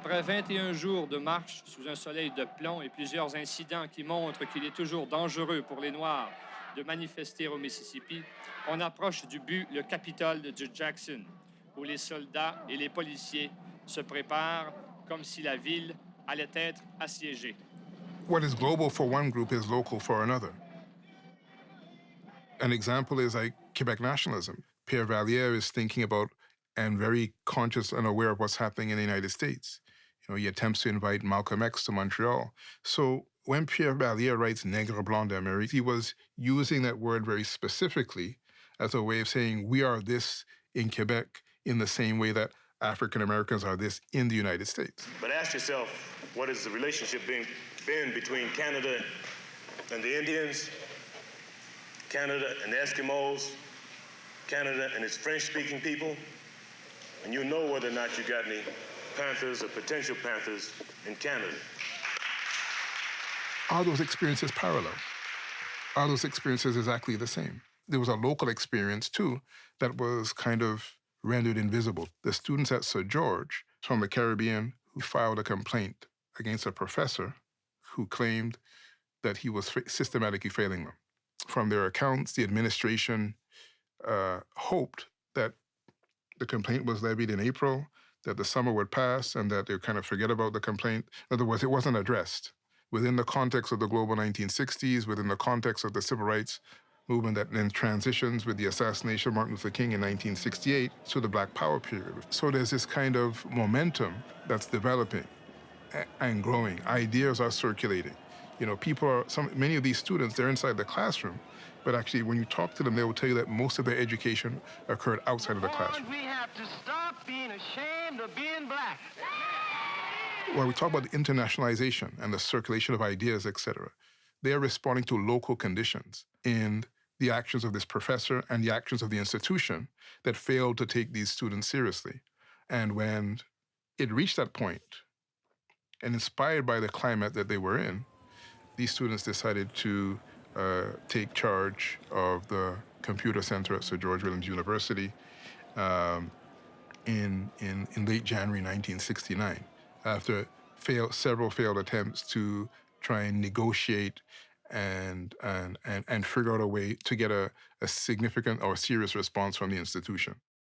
Après 21 jours de marche sous un soleil de plomb et plusieurs incidents qui montrent qu'il est toujours dangereux pour les Noirs de manifester au Mississippi, on approche du but, le Capitole de Jackson, où les soldats et les policiers se préparent comme si la ville allait être assiégée. What is global for one group is local for another. An example is like Quebec nationalism. Pierre Valliere is thinking about and very conscious and aware of what's happening in the United States. You know, he attempts to invite Malcolm X to Montreal. So when Pierre Valliere writes Nègre blanc d'Amérique, he was using that word very specifically as a way of saying we are this in Quebec in the same way that African Americans are this in the United States. But ask yourself, what has the relationship been between Canada and the Indians, Canada and the Eskimos, Canada and its French-speaking people? And you know whether or not you got any Panthers or potential Panthers in Canada. Are those experiences parallel? Are those experiences exactly the same? There was a local experience, too, that was kind of rendered invisible. The students at Sir George from the Caribbean who filed a complaint against a professor who claimed that he was systematically failing them. From their accounts, the administration hoped that the complaint was levied in April, that the summer would pass, and that they would kind of forget about the complaint. In other words, it wasn't addressed. Within the context of the global 1960s, within the context of the civil rights movement that then transitions with the assassination of Martin Luther King in 1968 to the Black Power period. So there's this kind of momentum that's developing and growing. Ideas are circulating. You know, many of these students, they're inside the classroom, but actually when you talk to them, they will tell you that most of their education occurred outside of the classroom. We have to stop being ashamed of being black. When we talk about the internationalization and the circulation of ideas, et cetera, they are responding to local conditions in the actions of this professor and the actions of the institution that failed to take these students seriously. And when it reached that point, and inspired by the climate that they were in, these students decided to take charge of the computer center at Sir George Williams University in late January 1969, after several failed attempts to try and negotiate and figure out a way to get a significant or serious response from the institution.